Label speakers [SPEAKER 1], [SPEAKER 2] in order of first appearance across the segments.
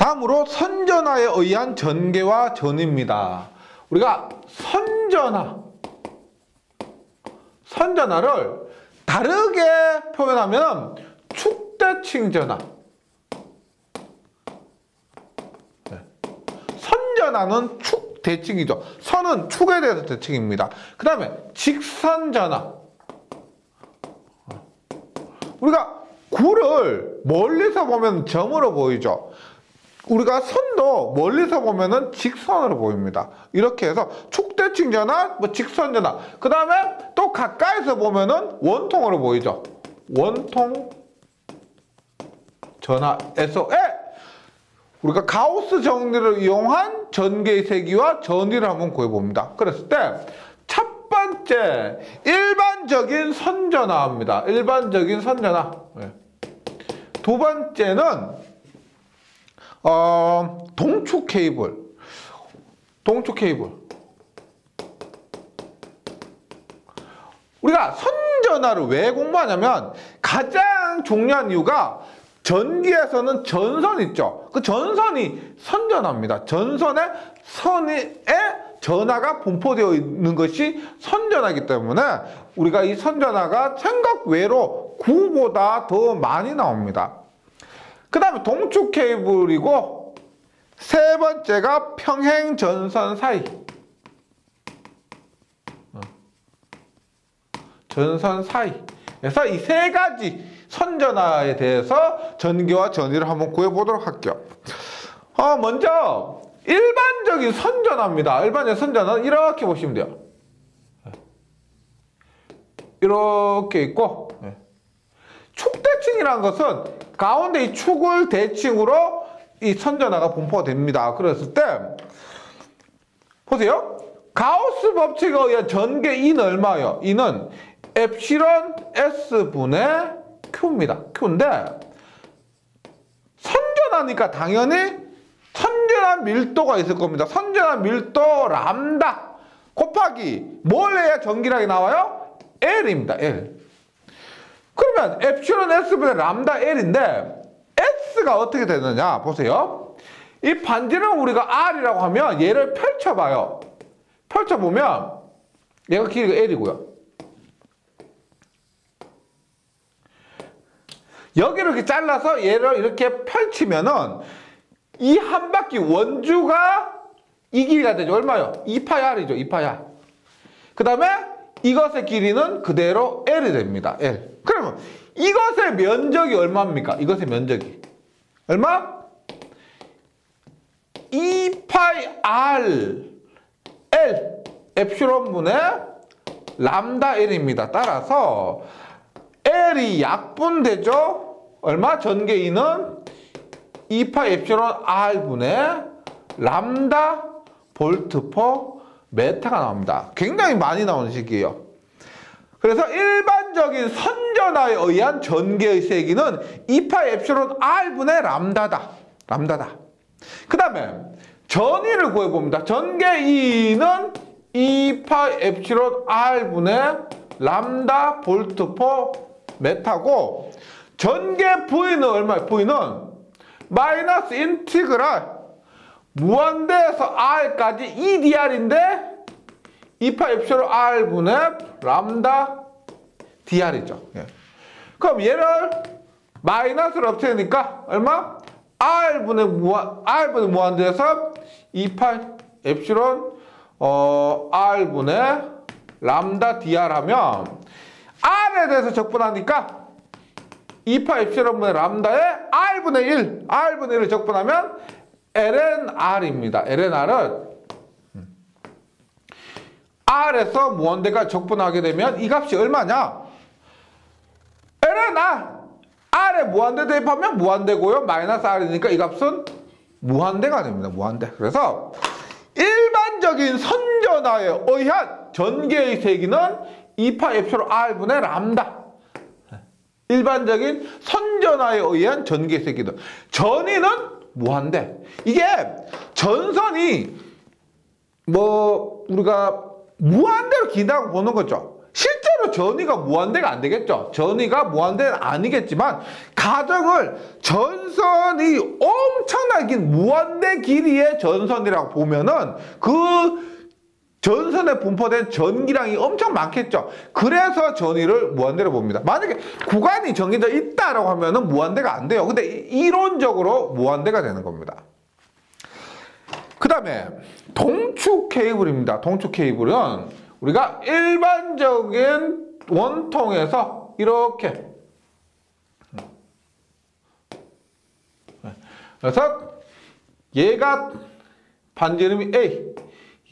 [SPEAKER 1] 다음으로 선전하에 의한 전개와 전입니다. 우리가 선전하를 다르게 표현하면 축대칭 전하. 선전하는 축 대칭이죠. 선은 축에 대해서 대칭입니다. 그 다음에 직선 전하. 우리가 구를 멀리서 보면 점으로 보이죠. 우리가 선도 멀리서 보면은 직선으로 보입니다. 이렇게 해서 축대칭 전하, 직선 전하. 그 다음에 또 가까이서 보면은 원통으로 보이죠. 원통 전하에서의 우리가 가우스 정리를 이용한 전개의 세기와 전위를 한번 구해봅니다. 그랬을 때 첫 번째 일반적인 선전하입니다. 일반적인 선전하. 두 번째는 동축 케이블. 우리가 선전하를 왜 공부하냐면 가장 중요한 이유가 전기에서는 전선 있죠. 그 전선이 선전하입니다. 전선에 전하가 분포되어 있는 것이 선전하기 때문에 우리가 이 선전하가 생각 외로 구보다 더 많이 나옵니다. 그 다음에 동축 케이블이고 세 번째가 평행 전선 사이. 전선 사이. 그래서 이 세 가지 선전하에 대해서 전개와 전위를 한번 구해보도록 할게요. 먼저 일반적인 선전하입니다. 일반적인 선전은 이렇게 보시면 돼요. 이렇게 있고 축대칭이라는 것은 가운데 이 축을 대칭으로 이 선전하가 분포가 됩니다. 그랬을 때 보세요. 가우스 법칙에 의한 전개 E는 얼마예요? E는 엡실론 S분의 Q입니다. Q인데 선전하니까 당연히 선전한 밀도가 있을 겁니다. 선전한 밀도 람다 곱하기 뭘 해야 전기량이 나와요? L입니다. L. 그러면 엡실론 S분의 람다 L인데 S가 어떻게 되느냐 보세요. 이 반지름 우리가 R이라고 하면 얘를 펼쳐봐요. 펼쳐보면 얘가 길이가 L이고요. 여기를 이렇게 잘라서 얘를 이렇게 펼치면은 이 한 바퀴 원주가 이 길이가 되죠. 얼마요? 2파이 R이죠. 2파이 R. 그 다음에 이것의 길이는 그대로 L이 됩니다. L. 그러면 이것의 면적이 얼마입니까? 이것의 면적이 얼마? 2파이 R L 엡실론분의 람다 L입니다. 따라서 L이 약분되죠? 얼마? 전개인은 2파이 엡실론 R분의 람다 볼트 퍼 메타가 나옵니다. 굉장히 많이 나오는 식이에요. 그래서 일반적인 선전하에 의한 전개의 세기는 2파이 엡실론 R분의 람다다. 그 다음에 전위를 구해봅니다. 전개 E는 2파이 엡실론 R분의 람다 볼트 퍼 메타고 전개 V는 얼마예요? V는 마이너스 인티그랄 무한대에서 R까지 EDR인데 2파이 엡실론 R분의 람다 DR이죠. 그럼 얘를 마이너스를 없애니까 얼마? R분의 무한대에서 2파이 엡실론 R분의 람다 DR 하면 R에 대해서 적분하니까 2파 엡실론분의 람다에 R분의 1, R분의 1을 적분하면 lnR입니다. lnR은 R에서 무한대가 적분하게 되면 이 값이 얼마냐? lnR! R에 무한대 대입하면 무한대고요. 마이너스 R이니까 이 값은 무한대가 됩니다. 무한대. 그래서 일반적인 선전하에 의한 전개의 세기는 2파 엡실론 R분의 람다. 일반적인 선전하에 의한 전개의 세기는 전위는 무한대. 이게 전선이 우리가 무한대로 긴다고 보는 거죠. 실제로 절대로 전위가 무한대가 안 되겠죠. 전위가 무한대는 아니겠지만 가정을 전선이 엄청나게 긴 무한대 길이의 전선이라고 보면은 그 전선에 분포된 전기량이 엄청 많겠죠. 그래서 전위를 무한대로 봅니다. 만약에 구간이 정해져 있다라고 하면은 무한대가 안 돼요. 근데 이론적으로 무한대가 되는 겁니다. 그 다음에 동축 케이블입니다. 동축 케이블은 우리가 일반적인 원통에서 이렇게, 그래서 얘가 반지름이 A,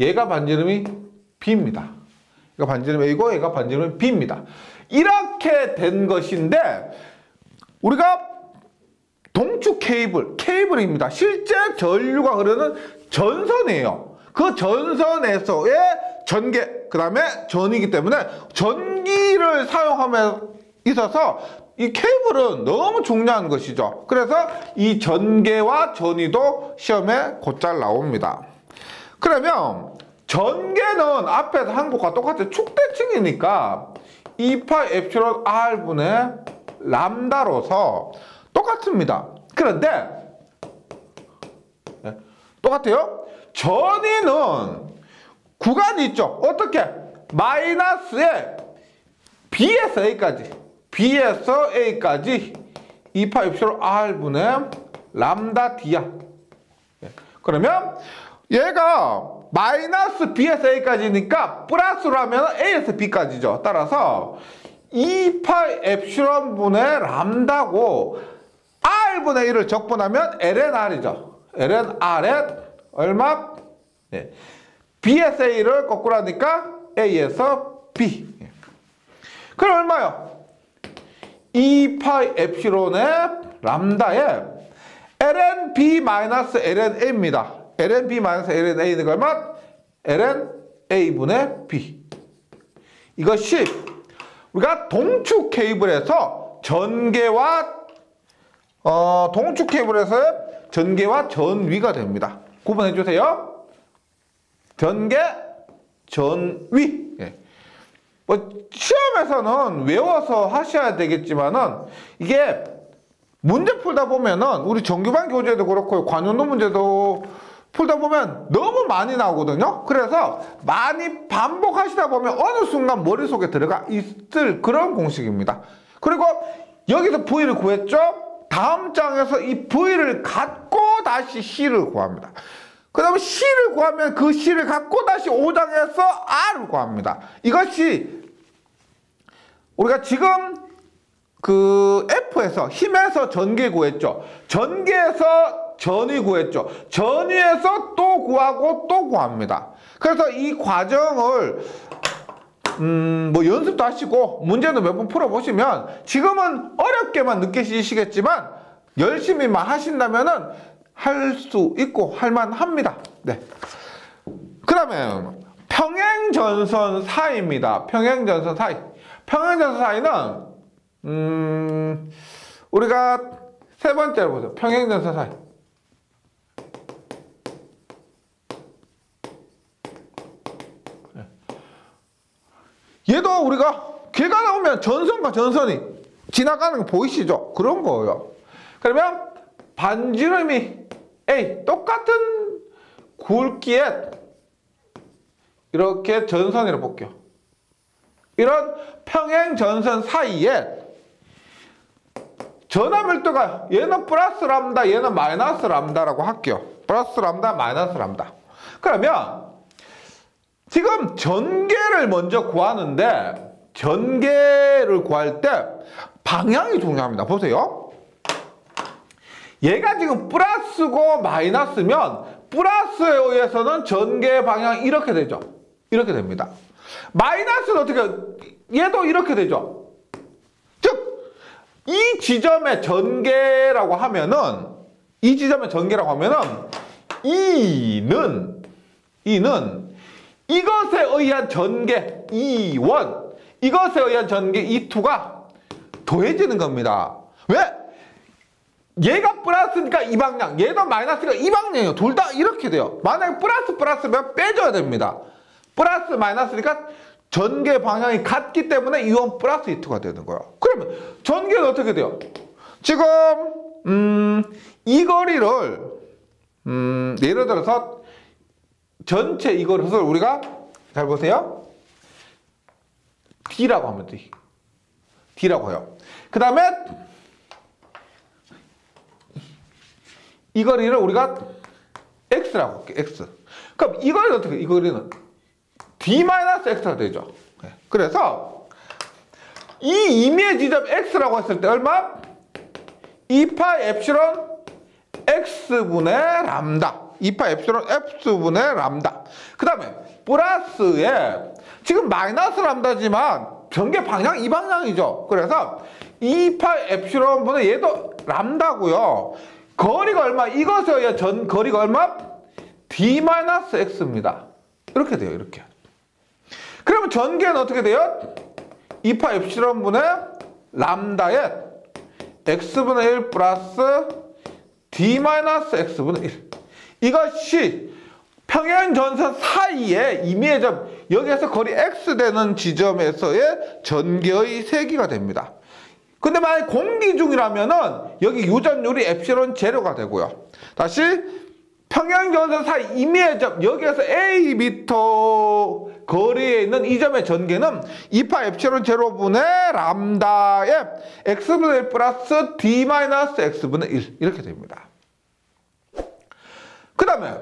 [SPEAKER 1] 얘가 반지름이 B입니다. 얘가 반지름이 A고 얘가 반지름이 B입니다. 이렇게 된 것인데 우리가 동축 케이블입니다. 실제 전류가 흐르는 전선이에요. 그 전선에서의 전개, 그 다음에 전이기 때문에 전기를 사용함에 있어서 이 케이블은 너무 중요한 것이죠. 그래서 이 전개와 전이도 시험에 곧잘 나옵니다. 그러면 전개는 앞에서 한 것과 똑같이 축대칭이니까 2파이 엡실론 R분의 람다로서 똑같습니다. 그런데 똑같아요. 전위는 구간이 있죠. 어떻게? 마이너스에 B에서 A까지 2파 엡실론 R분의 람다 D야. 그러면 얘가 마이너스 B에서 A까지니까 플러스로 하면 A에서 B까지죠. 따라서 2파 엡실론 분의 람다고 R분의 1을 적분하면 ln R이죠. ln R에 얼마? 네. B에서 A를 거꾸로 하니까 A에서 B. 그럼 얼마요? 2파 엡실론의 람다에 ln B 마이너스 ln A입니다. ln B 마이너스 ln A는 얼마? ln A분의 B. 이것이 우리가 동축 케이블에서 동축 케이블에서의 전개와 전위가 됩니다. 구분해 주세요. 전개, 전위. 예. 뭐 시험에서는 외워서 하셔야 되겠지만은 이게 문제 풀다 보면은 우리 정규반 교재도 그렇고 관용도 문제도 풀다 보면 너무 많이 나오거든요. 그래서 많이 반복하시다 보면 어느 순간 머릿속에 들어가 있을 그런 공식입니다. 그리고 여기서 V를 구했죠. 다음 장에서 이 V를 갖고 다시 C를 구합니다. 그 다음에 C를 구하면 그 C를 갖고 다시 5장에서 R을 구합니다. 이것이 우리가 지금 그 F에서 힘에서 전개 구했죠. 전개에서 전위 구했죠. 전위에서 또 구하고 또 구합니다. 그래서 이 과정을 뭐 연습도 하시고 문제도 몇 번 풀어보시면 지금은 어렵게만 느끼시겠지만 열심히만 하신다면은 할 수 있고 할만합니다. 네. 그 다음에 평행전선 사이입니다. 평행전선 사이. 평행전선 사이는 우리가 세 번째로 보세요. 평행전선 사이. 얘도 우리가 걔가 나오면 전선과 전선이 지나가는 거 보이시죠? 그런 거예요. 그러면 반지름이 A 똑같은 굵기에 이렇게 전선이라고 볼게요. 이런 평행 전선 사이에 전하 밀도가 얘는 플러스 람다 얘는 마이너스 람다라고 할게요. 플러스 람다 마이너스 람다. 그러면 지금 전개를 먼저 구하는데 전개를 구할 때 방향이 중요합니다. 보세요. 얘가 지금 플러스고 마이너스면 플러스에 의해서는 전개 방향이 이렇게 되죠. 이렇게 됩니다. 마이너스는 어떻게 얘도 이렇게 되죠. 즉 이 지점의 전개라고 하면은 E는 이것에 의한 전개 E1 이것에 의한 전개 E2가 더해지는 겁니다. 왜? 얘가 플러스니까 이 방향, 얘도 마이너스니까 이 방향이에요. 둘 다 이렇게 돼요. 만약에 플러스면 빼줘야 됩니다. 플러스 마이너스니까 전개 방향이 같기 때문에 E1 플러스 E2가 되는 거예요. 그러면 전개는 어떻게 돼요? 지금 이 거리를 예를 들어서 전체 이 거리를 우리가 잘 보세요. D라고 하면 돼. D라고 해요. 그 다음에 이 거리를 우리가 X라고 할게요. X. 그럼 이 거리는 어떻게? 이 거리는 D-X가 되죠. 그래서 이 임의의 지점 X라고 했을 때 얼마? 2파이 엡실론 X분의 람다. 2파이 엡실론 X분의 람다. 그 다음에 플러스에 지금 마이너스 람다지만 전개 방향 이 방향이죠. 그래서 2파이 엡실론분의 얘도 람다고요. 거리가 얼마? 이것의 전 거리가 얼마? D-X입니다. 이렇게 돼요. 이렇게. 그러면 전개는 어떻게 돼요? 2파 엡실론분의 람다에 x분의 1 플러스 D-X분의 1. 이것이 평행전선 사이에 임의의 점, 여기에서 거리 x 되는 지점에서의 전개의 세기가 됩니다. 근데 만약 공기 중이라면은 여기 유전율이 엡실론 제로가 되고요. 다시 평행전선 사이 임의의 점, 여기에서 A미터 거리에 있는 이 점의 전개는 2파 엡실론 제로분의 람다에 x분의 1 플러스 D-X분의 1 이렇게 됩니다. 그 다음에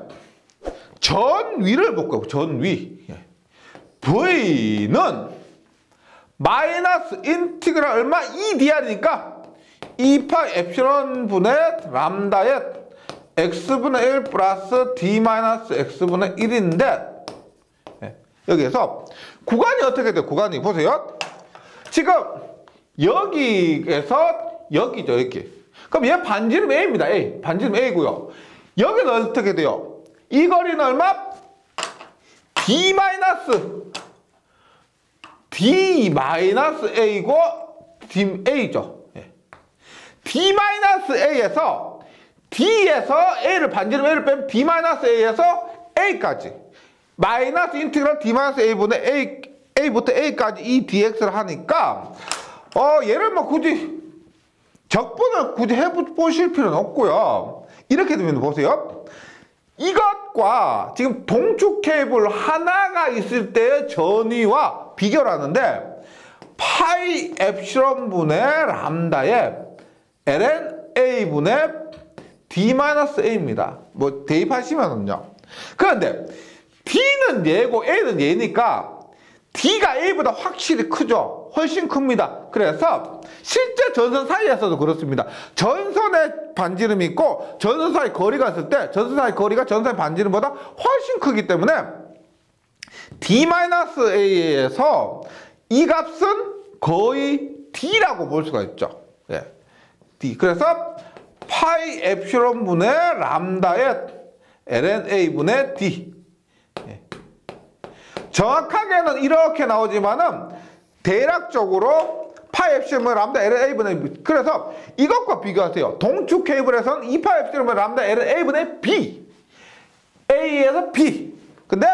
[SPEAKER 1] 전위를 볼까요? 전위. V는 마이너스 인티그랄 얼마? 2dr이니까 2파 엡실론 분의 람다에 x분의 1 플러스 D-X분의 1인데 여기에서 구간이 어떻게 돼요? 구간이 보세요. 지금 여기에서 여기죠. 여기. 그럼 얘 반지름 A입니다. A. 반지름 A고요. 여기는 어떻게 돼요? 이 거리는 얼마? D-A고 A죠. D-A에서 D에서 A를 반지름 A를 빼면 D-A에서 A까지 마이너스 인티그랄 D-A분의 A부터 A까지 이 dx를 하니까 얘를 뭐 굳이 적분을 굳이 해보실 필요는 없고요. 이렇게 되면 보세요. 이것과 지금 동축 케이블 하나가 있을 때의 전위와 비교를 하는데 파이 엡실론 분의 람다에 ln a분의 d-a입니다. 뭐 대입하시면은요. 그런데 d는 얘고 a는 얘니까 d가 a보다 확실히 크죠. 훨씬 큽니다. 그래서 실제 전선 사이에서도 그렇습니다. 전선에 반지름이 있고 전선 사이 거리가 있을 때 전선 사이 거리가 전선 사이 반지름보다 훨씬 크기 때문에 D-A에서 이 값은 거의 D라고 볼 수가 있죠. 예. D. 그래서 파이 엡실론 분의 람다에 ln a분의 D. 예. 정확하게는 이렇게 나오지만은 대략적으로 파이 엡실론 람다 ln a분의 B. 그래서 이것과 비교하세요. 동축 케이블에서는 2파이 엡실론 람다 ln a분의 B. A에서 B. 근데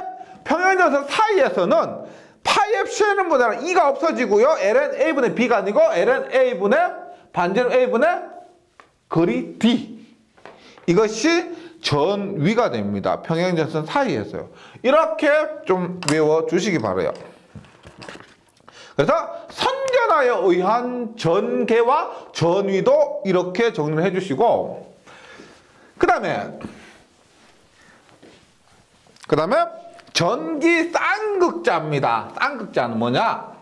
[SPEAKER 1] 평행전선 사이에서는 파이 엡실론 보다 E가 없어지고요. ln a분의 B가 아니고 ln a분의 반지름 a분의 거리 D. 이것이 전위가 됩니다. 평행전선 사이에서요. 이렇게 좀 외워주시기 바라요. 그래서 선전하에 의한 전개와 전위도 이렇게 정리를 해주시고 그 다음에 전기 쌍극자입니다. 쌍극자는 뭐냐?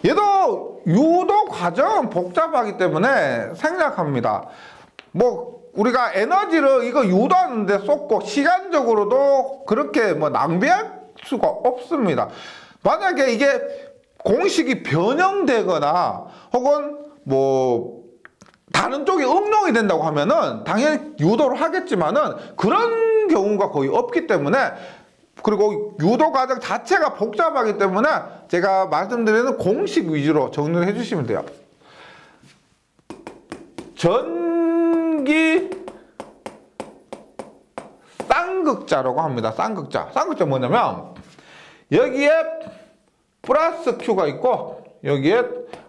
[SPEAKER 1] 얘도 유도 과정은 복잡하기 때문에 생략합니다. 뭐 우리가 에너지를 이거 유도하는데 쏟고 시간적으로도 그렇게 뭐 낭비할 수가 없습니다. 만약에 이게 공식이 변형되거나 혹은 뭐 다른 쪽에 응용이 된다고 하면은 당연히 유도를 하겠지만은 그런 경우가 거의 없기 때문에 그리고 유도 과정 자체가 복잡하기 때문에 제가 말씀드리는 공식 위주로 정리를 해주시면 돼요. 전기 쌍극자라고 합니다. 쌍극자. 쌍극자 뭐냐면 여기에 플러스 Q가 있고 여기에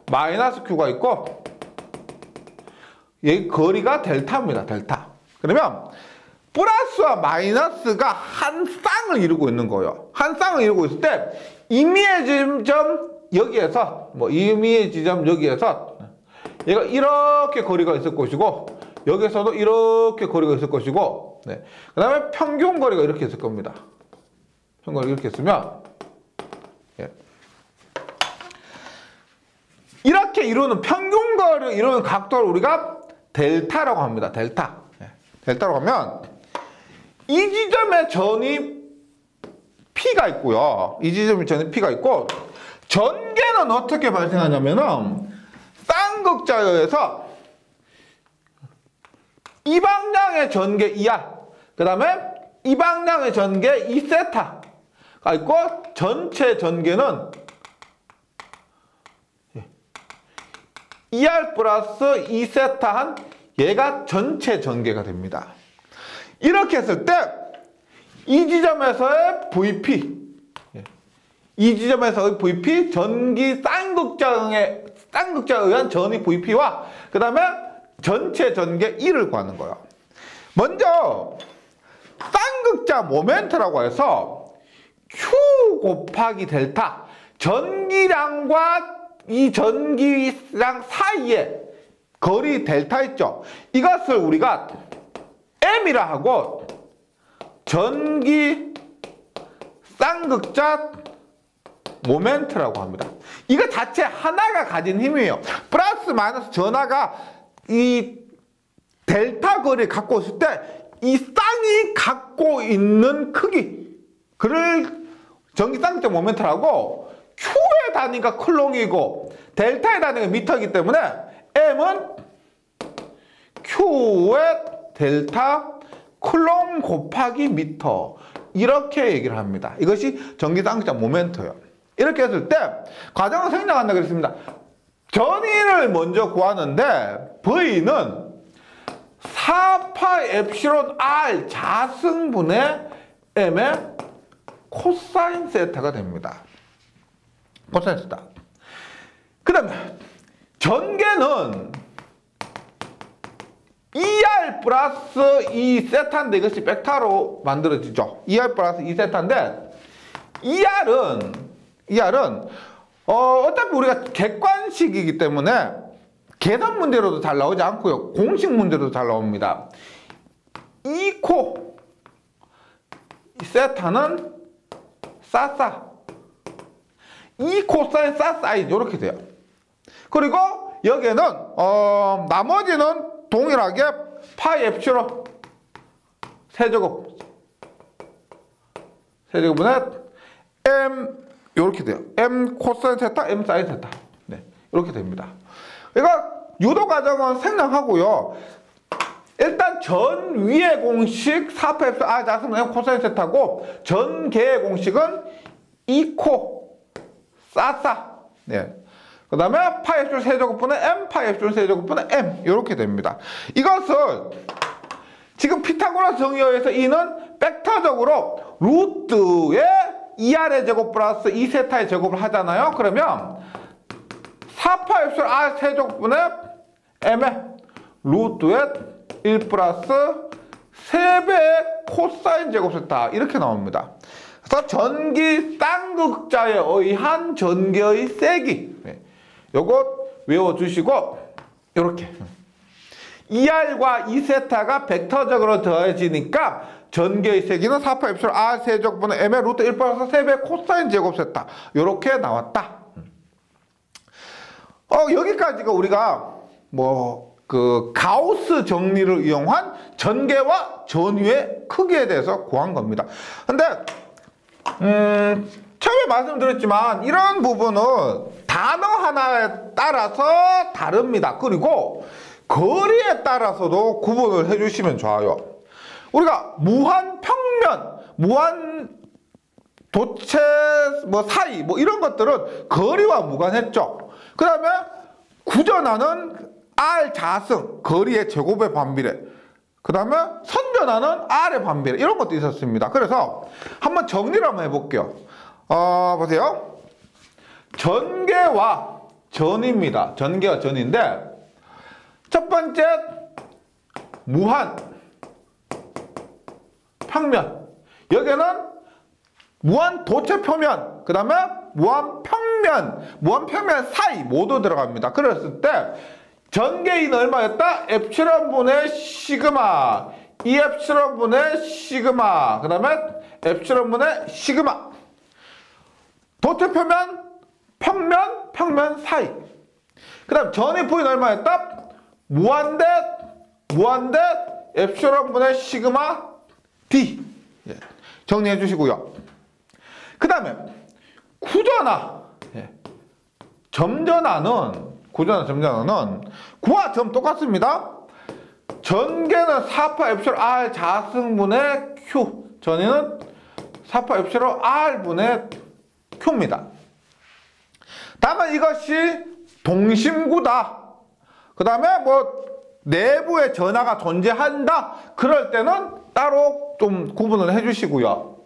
[SPEAKER 1] 마이너스 Q가 있고 여기 거리가 델타입니다. 델타. 그러면 플러스와 마이너스가 한 쌍을 이루고 있는 거예요. 한 쌍을 이루고 있을 때 임의의 지점 여기에서 임의의 지점 여기에서 얘가 이렇게 거리가 있을 것이고 여기서도 이렇게 거리가 있을 것이고 그 다음에 평균 거리가 이렇게 있을 겁니다. 평균 거리가 이렇게 있으면 이렇게 이루는 평균 거리를 이루는 각도를 우리가 델타라고 합니다. 델타. 델타라고 하면 이 지점의 전이 P가 있고요. 이 지점의 전이 P가 있고 전개는 어떻게 발생하냐면은 쌍극자에 의해서 이 방향의 전개 2R 그 다음에 이 방향의 전개 2세타가 있고 전체 전개는 2R 플러스 2세타 한 얘가 전체 전개가 됩니다. 이렇게 했을 때 이 지점에서의 VP 이 지점에서의 VP 전기 쌍극자에 의한 전위 VP와 그 다음에 전체 전개 1을 구하는 거예요. 먼저 쌍극자 모멘트라고 해서 Q 곱하기 델타 전기량과 이 전기량 사이에 거리 델타 있죠. 이것을 우리가 M이라 하고 전기 쌍극자 모멘트라고 합니다. 이거 자체 하나가 가진 힘이에요. 플러스 마이너스 전하가 이 델타 거리를 갖고 있을 때 이 쌍이 갖고 있는 크기 그를 전기 쌍극자 모멘트라고 Q의 단위가 쿨롱이고 델타의 단위가 미터이기 때문에 M은 Q의 델타 쿨롱 곱하기 미터 이렇게 얘기를 합니다. 이것이 전기 쌍극자 모멘트예요. 이렇게 했을 때 과정을 생략한다 그랬습니다. 전위를 먼저 구하는데 V는 4파 엡실론 R 자승분의 M의 코사인 세타가 됩니다. 코사인 세타. 그 다음에 전개는 2R 플러스 2세타인데 이것이 벡터로 만들어지죠. 2R 플러스 2세타인데 2R은 어차피 우리가 객관식이기 때문에 계산 문제로도 잘 나오지 않고요. 공식 문제로도 잘 나옵니다. 2코 세타는 싸싸 2코사인 싸사인 이렇게 돼요. 그리고 여기에는 나머지는 동일하게 파이 엡실론 세제곱분의 M 이렇게 돼요. M 코사인 세타, M 사인 세타. 네, 이렇게 됩니다. 그러니까 유도 과정은 생략하고요. 일단 전 위의 공식 4파 엡실론 R 자승분 M 코사인 세타고 전개의 공식은 2코 싸싸. 네. 그 다음에 파이 엡실론 세제곱분의 M, 파이 엡실론 세제곱분의 M 이렇게 됩니다. 이것을 지금 피타고라스 정의에 의해서 이는 벡터적으로 루트의 2R의 제곱 플러스 2세타의 제곱을 하잖아요. 그러면 4파 엡실론 R 세제곱분의 M의 루트의 1 플러스 3배의 코사인 제곱 세타 이렇게 나옵니다. 그래서 전기 쌍극자에 의한 전개의 세기 요것 외워주시고 요렇게 2R과 2세타가 벡터적으로 더해지니까 전개의 세기는 4파 엡실론 R 세제곱분의 M의 루트 1 플러스 3배 코사인 제곱 세타 요렇게 나왔다. 여기까지가 우리가 가우스 정리를 이용한 전개와 전위의 크기에 대해서 구한 겁니다. 근데 처음에 말씀드렸지만 이런 부분은 단어 하나에 따라서 다릅니다. 그리고 거리에 따라서도 구분을 해주시면 좋아요. 우리가 무한 평면, 무한 도체 사이 이런 것들은 거리와 무관했죠. 그 다음에 구전하는 R 자승, 거리의 제곱의 반비례. 그 다음에 선전하는 R의 반비례. 이런 것도 있었습니다. 그래서 한번 정리를 한번 해볼게요. 보세요. 전개와 전입니다. 전개와 전인데 첫 번째 무한 평면, 여기는 무한 도체 표면, 그 다음에 무한 평면 사이 모두 들어갑니다. 그랬을 때 전개인 얼마였다? 엡실론 분의 시그마, 이 엡실론 분의 시그마, 그 다음에 엡실론 분의 시그마. 도체 표면, 평면 사이. 그 다음 전의 부인 얼마였다? 무한대 엡실론 분의 시그마 D. 예. 정리해 주시고요. 그 다음에 구전화, 예. 점전화는 구와 점 똑같습니다. 전개는 4파 엡실론 R 자승분의 Q, 전위는 4파 엡실론 R분의 Q입니다. 다만 이것이 동심구다, 그 다음에 뭐 내부에 전하가 존재한다, 그럴 때는 따로 좀 구분을 해주시고요.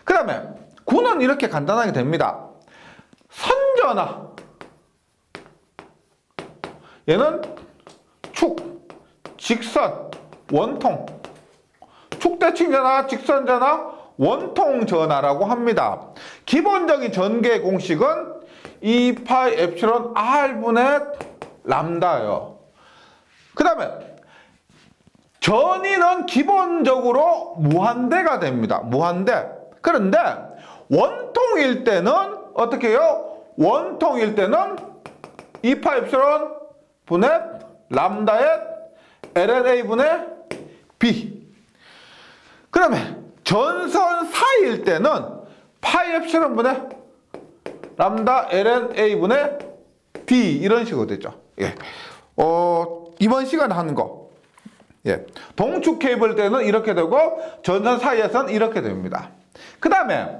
[SPEAKER 1] 그 다음에 구는 이렇게 간단하게 됩니다. 선전화, 얘는 축, 직선, 원통, 축대칭전화, 직선전화, 원통전화라고 합니다. 기본적인 전개 공식은 2파이 엡실론 R분의 람다예요. 그 다음에 전위는 기본적으로 무한대가 됩니다. 무한대. 그런데 원통일 때는 어떻게 해요? 원통일 때는 2파 엡실론 분의 람다의 LNA 분의 B. 그 다음에 전선 사이일 때는 파이 엡실론 분의 람다 LNA 분의 D, 이런 식으로 되죠. 예. 이번 시간에 하는 거. 예. 동축 케이블 때는 이렇게 되고 전선 사이에서는 이렇게 됩니다. 그 다음에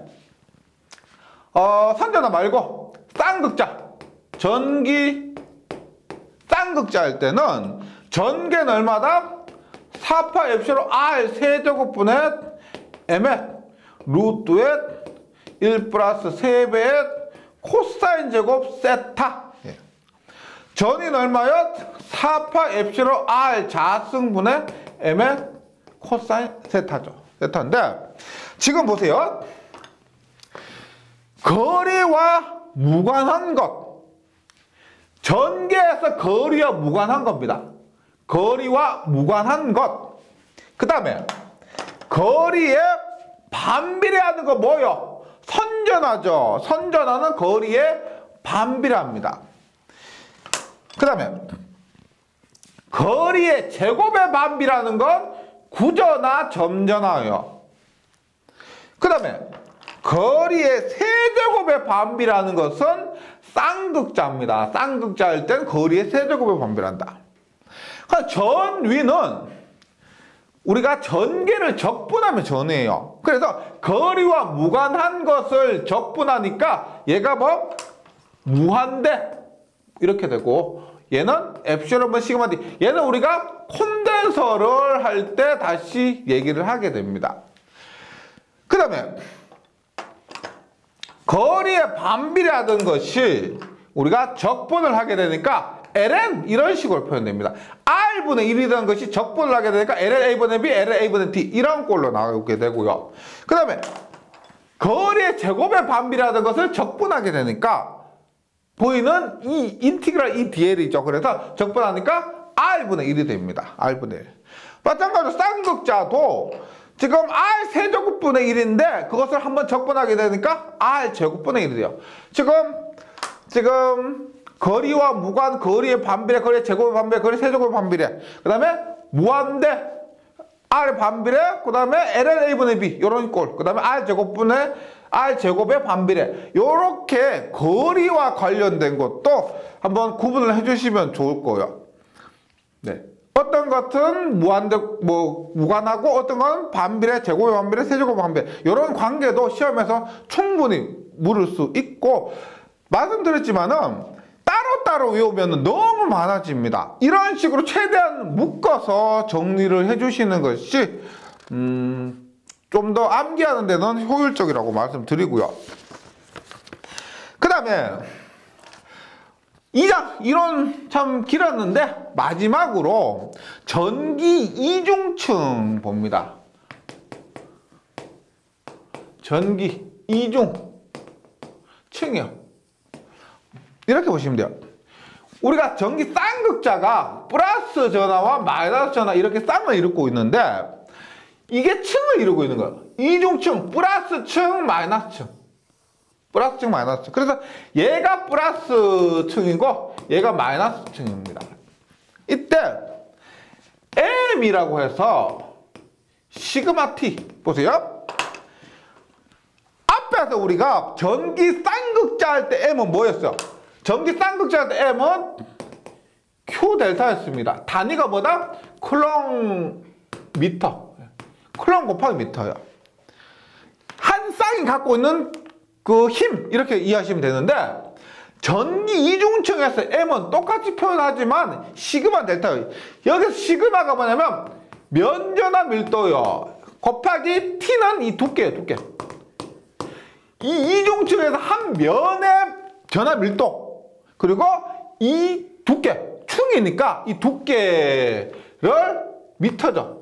[SPEAKER 1] 선전화 말고 쌍극자, 전기 쌍극자일 때는 전개는 얼마다? 4파 엡실론 R 세제곱분의 M의 루트의 1 플러스 3배의 코사인 제곱 세타. 예. 전위는 얼마요? 4파 엡실론 R 자승분의 M의 코사인 세타죠. 세타인데 지금 보세요. 거리와 무관한 것. 전개에서 거리와 무관한 겁니다. 거리와 무관한 것. 그 다음에 거리에 반비례하는 거 뭐요? 선전화죠. 선전화는 거리에 반비례합니다. 그 다음에 거리의 제곱에 반비례하는 건 구전화, 점전화예요. 그 다음에 거리의 세제곱에 반비례하는 것은 쌍극자입니다. 쌍극자일 땐 거리의 세제곱에 반비례한다. 그러니까 전위는 우리가 전개를 적분하면 전이에요. 그래서 거리와 무관한 것을 적분하니까 얘가 뭐 무한대 이렇게 되고, 얘는 엡실론 시그마 D. 얘는 우리가 콘덴서를 할 때 다시 얘기를 하게 됩니다. 그 다음에 거리에 반비례하던 것이 우리가 적분을 하게 되니까 ln 이런 식으로 표현됩니다. r분의 1이 되는 것이 적분을 하게 되니까 lna분의 b, la분의 d 이런 꼴로 나오게 되고요. 그 다음에 거리의 제곱에 반비례하던 것을 적분하게 되니까 보이는 이 인티그랄 이 dl이죠. 그래서 적분하니까 r분의 1이 됩니다. r분의 1. 마찬가지로 쌍극자도 지금 r 세제곱분의 1인데 그것을 한번 적분하게 되니까 r 제곱분의 1이 돼요. 지금 거리와 무관, 거리의 반비례, 거리의 제곱의 반비례, 거리 세제곱의 반비례, 그 다음에 무한대 r의 반비례, 그 다음에 lna분의 b 이런 꼴, 그 다음에 r 제곱의 반비례, 요렇게 거리와 관련된 것도 한번 구분을 해주시면 좋을 거예요. 네. 어떤 것은 무관하고 어떤 건 반비례, 제곱의 반비례, 세제곱의 반비례, 이런 관계도 시험에서 충분히 물을 수 있고, 말씀드렸지만은 따로따로 외우면 너무 많아집니다. 이런 식으로 최대한 묶어서 정리를 해주시는 것이 좀 더 암기하는 데는 효율적이라고 말씀드리고요. 그 다음에 2장 이론 참 길었는데 마지막으로 전기 이중층 봅니다. 전기 이중층이요. 이렇게 보시면 돼요. 우리가 전기 쌍극자가 플러스 전하와 마이너스 전하 이렇게 쌍을 이루고 있는데 이게 층을 이루고 있는 거예요. 이중층, 플러스 층, 마이너스 층. 플러스 층, 마이너스 층. 그래서 얘가 플러스 층이고 얘가 마이너스 층입니다. 이때 M이라고 해서 시그마 T 보세요. 앞에서 우리가 전기 쌍극자 할 때 M은 뭐였어요? 전기 쌍극자 할 때 M은 Q 델타였습니다. 단위가 뭐다? 쿨롱 미터. 쿨롱 곱하기 미터예요. 한 쌍이 갖고 있는 그 힘 이렇게 이해하시면 되는데 전기 이중층에서 M은 똑같이 표현하지만 시그마 델타예요. 여기서 시그마가 뭐냐면 면전화 밀도요. 곱하기 T는 이 두께예요. 두께. 이 이중층에서 한 면의 전화 밀도 그리고 이 두께 충이니까 이 두께를 미터죠.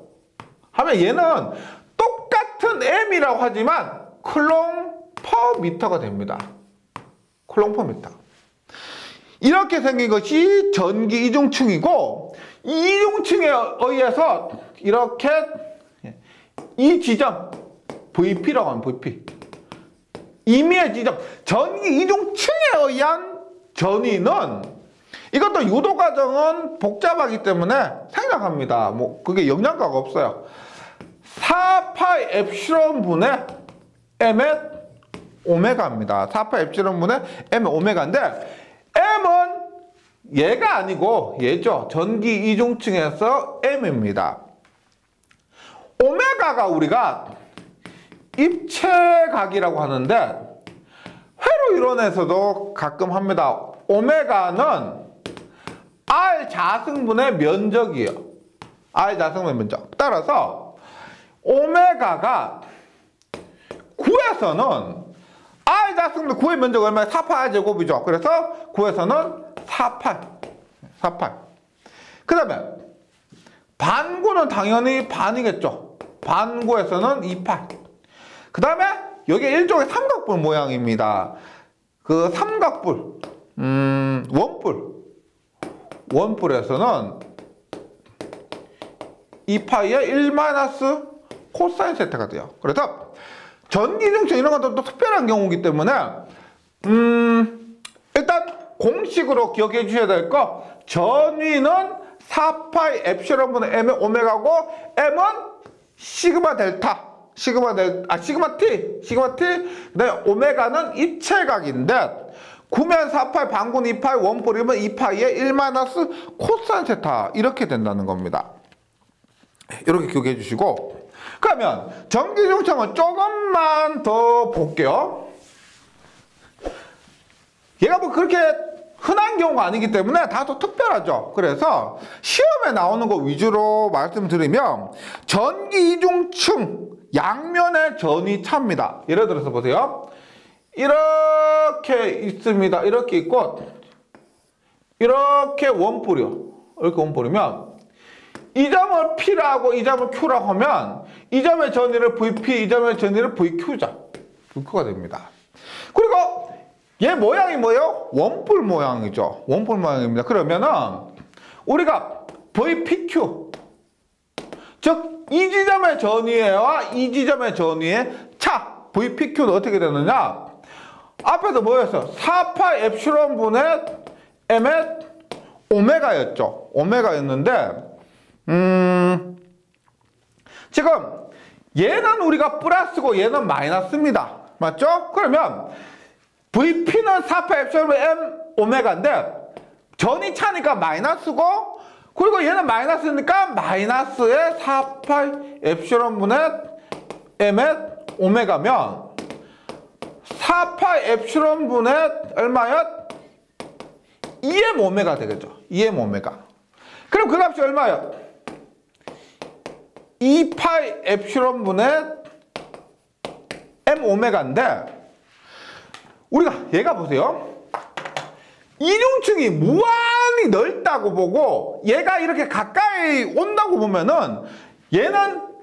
[SPEAKER 1] 하면 얘는 똑같은 M이라고 하지만 쿨롱 퍼 미터가 됩니다. 쿨롱 퍼 미터. 이렇게 생긴 것이 전기 이중층이고 이 이중층에 의해서 이렇게 이 지점 VP라고 하면 VP 임의의 지점 전기 이중층에 의한 전위는 이것도 유도 과정은 복잡하기 때문에 생략합니다. 뭐 그게 영향가가 없어요. 4파이 엡실론 분의 m의 오메가입니다. 4파이 엡실론 분의 m의 오메가인데 m은 얘가 아니고 얘죠. 전기 이중층에서 m입니다. 오메가가 우리가 입체각이라고 하는데 회로 이론에서도 가끔 합니다. 오메가는 R 자승분의 면적이에요. R 자승분의 면적. 따라서 오메가가 9에서는 R 자승분의 9의 면적이 얼마야? 4파이 제곱이죠. 그래서 9에서는 4파이. 그 다음에 반구는 당연히 반이겠죠. 반구에서는 2파이. 그 다음에 여기 일종의 삼각뿔 모양입니다. 그 삼각뿔, 원뿔에서는 2파이에 1 코사인 세타가 돼요. 그래서 전기중층 이런 것도 또 특별한 경우이기 때문에 일단 공식으로 기억해 주셔야 될 거 전위는 4파이 엡실론분의 m의 오메가고 m은 시그마 델타 시그마 T 그다음에 오메가는 입체각인데 9면 4파이 반군 2파이 원뿔이면 2파이에 1 코사인 세타 이렇게 된다는 겁니다. 이렇게 기억해 주시고 그러면 전기중층은 조금만 더 볼게요. 얘가 뭐 그렇게 흔한 경우가 아니기 때문에 다소 특별하죠. 그래서 시험에 나오는 거 위주로 말씀드리면 전기 이중층 양면의 전위 차입니다. 예를 들어서 보세요. 이렇게 있습니다. 이렇게 있고 이렇게 원뿔이요. 이렇게 원뿔이면 이 점을 P라고 이 점을 Q라고 하면 이 점의 전위를 VP, 이 점의 전위를 VQ죠. VQ가 됩니다. 그리고 얘 모양이 뭐예요? 원뿔 모양이죠. 원뿔 모양입니다. 그러면은 우리가 VPQ 즉 이 지점의 전위와 이 지점의 전위의 차 VPQ는 어떻게 되느냐? 앞에서 뭐였어요? 4파이 엡실론 분의 m의 오메가였죠. 오메가였는데 지금 얘는 우리가 플러스고 얘는 마이너스입니다. 맞죠? 그러면 VP는 4파이 엡실론 분의 m 오메가인데 전위 차니까 마이너스고 그리고 얘는 마이너스니까 마이너스의 4파이 엡실론 분의 m의 오메가면 4파이 엡실론 분의 얼마야? 2m 오메가 되겠죠. 2m 오메가. 그럼 그 값이 얼마예요? 2파이 엡실론 분의 m 오메가인데 우리가 얘가 보세요. 이중층이 무한히 넓다고 보고 얘가 이렇게 가까이 온다고 보면은 얘는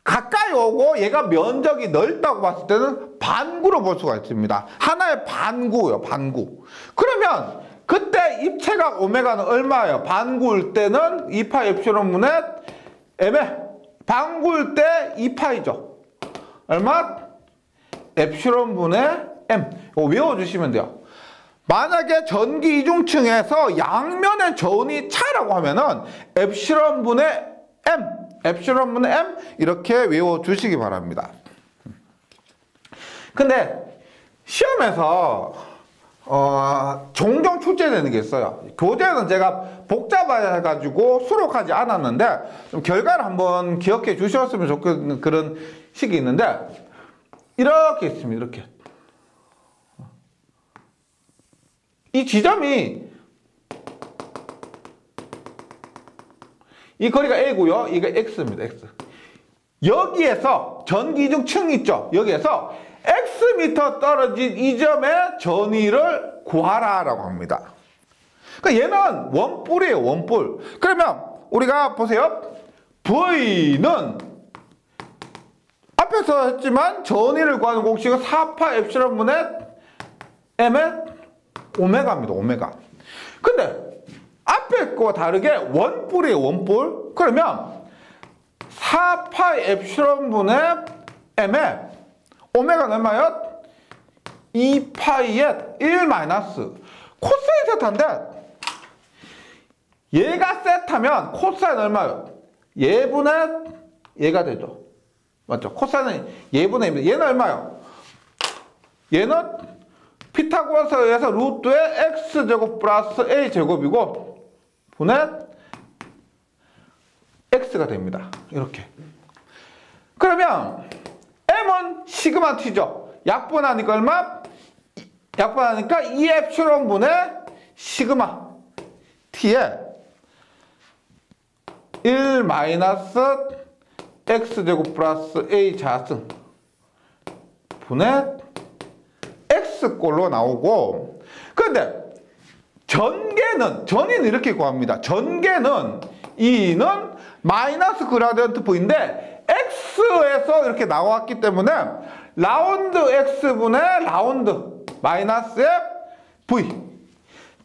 [SPEAKER 1] 가까이 오고 얘가 면적이 넓다고 봤을 때는 반구로 볼 수가 있습니다. 하나의 반구요, 반구. 그러면 그때 입체각 오메가는 얼마예요? 반구일 때는 2파이 엡실론분의 m에 반구일 때 2파이죠. 얼마? 엡실론분의 m. 이거 외워주시면 돼요. 만약에 전기 이중층에서 양면의 저온이 차라고 하면은 엡실론분의 m, 엡실론분의 m 이렇게 외워주시기 바랍니다. 근데 시험에서 종종 출제되는 게 있어요. 교재는 제가 복잡해가지고 수록하지 않았는데 좀 결과를 한번 기억해 주셨으면 좋겠는 그런 식이 있는데 이렇게 있습니다. 이렇게 이 지점이 이 거리가 A고요. 이게 X입니다. X. 여기에서 전기 이중층 있죠. 여기에서 X미터 떨어진 이 점의 전위를 구하라라고 합니다. 그러니까 얘는 원뿔이에요. 원뿔. 그러면 우리가 보세요. V는 앞에서 했지만 전위를 구하는 공식은 4파 엡실론분의 m의 오메가입니다. 오메가. 근데 앞에 거와 다르게 원뿔이에요. 원뿔. 그러면 4파 엡실론분의 m의 오메가는 얼마요? 2파이에 1 마이너스 코사인 세타인데 얘가 세타면 코사인 얼마요? 얘분의 얘가 되죠. 맞죠? 코사인은 얘분의 1입니다. 얘는 얼마요? 얘는 피타고라스에 의해서 루트의 x제곱 플러스 a제곱이고 분의 x가 됩니다. 이렇게. 그러면 m은 시그마 t죠. 약분하니까 얼마? 약분하니까 2 엡실론분의 시그마 t에 1 마이너스 x제곱 플러스 a 자승 분의 x꼴로 나오고, 그런데 전위는 이렇게 구합니다. 전개는 E는 마이너스 그라디언트 V인데 X에서 이렇게 나왔기 때문에 라운드 X분의 라운드 마이너스 V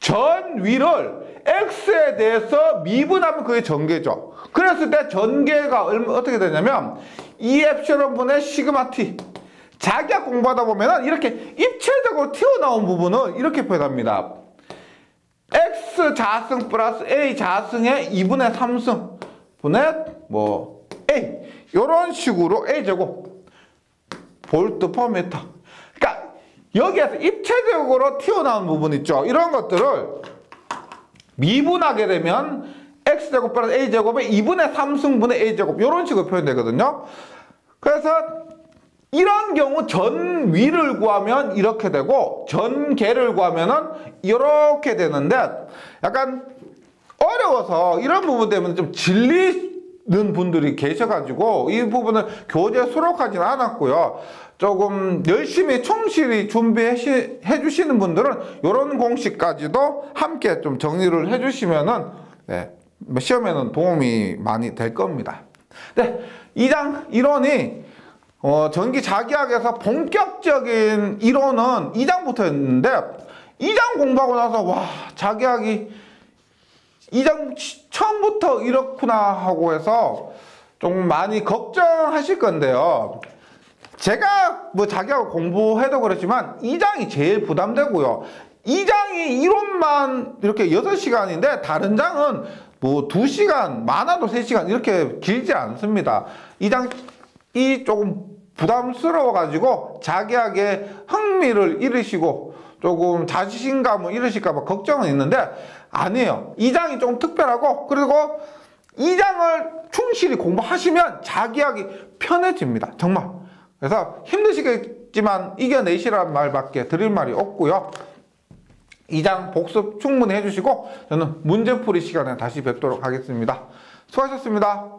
[SPEAKER 1] 전위를 X에 대해서 미분하면 그게 전개죠. 그랬을 때 전개가 어떻게 되냐면 2엡실론분의 시그마 T. 자기가 공부하다 보면은 이렇게 입체적으로 튀어나온 부분을 이렇게 표현합니다. X 자승 플러스 A 자승의 2분의 3승 분의 A 이런 식으로 A제곱 볼트 퍼 미터. 그러니까 여기에서 입체적으로 튀어나온 부분 있죠. 이런 것들을 미분하게 되면 X제곱 플러스 A제곱의 2분의 3승분의 A제곱 이런 식으로 표현되거든요. 그래서 이런 경우 전위를 구하면 이렇게 되고 전개를 구하면은 이렇게 되는데 약간 어려워서 이런 부분 때문에 좀 질리는 분들이 계셔가지고 이 부분을 교재에 수록하지는 않았고요. 조금 열심히 충실히 준비해 주시는 분들은 이런 공식까지도 함께 좀 정리를 해 주시면은 시험에는 도움이 많이 될 겁니다. 네, 2장 이론이 전기 자기학에서 본격적인 이론은 2장부터였는데 2장 공부하고 나서 와 자기학이 2장 처음부터 이렇구나 하고 해서 좀 많이 걱정하실 건데요. 제가 뭐 자기학 공부해도 그렇지만 2장이 제일 부담되고요. 2장이 이론만 이렇게 6시간인데 다른 장은 뭐 2시간 많아도 3시간 이렇게 길지 않습니다. 2장이 조금 부담스러워 가지고 자기에게 흥미를 잃으시고 조금 자신감을 잃으실까 봐 걱정은 있는데 아니에요. 2장이 좀 특별하고 그리고 2장을 충실히 공부하시면 자기하기 편해집니다. 정말. 그래서 힘드시겠지만 이겨내시라는 말밖에 드릴 말이 없고요. 2장 복습 충분히 해주시고 저는 문제풀이 시간에 다시 뵙도록 하겠습니다. 수고하셨습니다.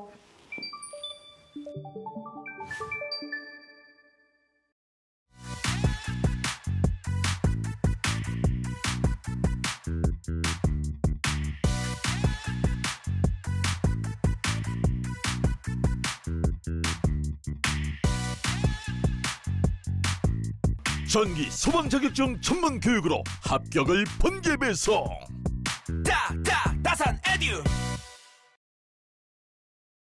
[SPEAKER 2] 전기 소방 자격증 전문 교육으로 합격을 번개 배송.
[SPEAKER 3] 따산 에듀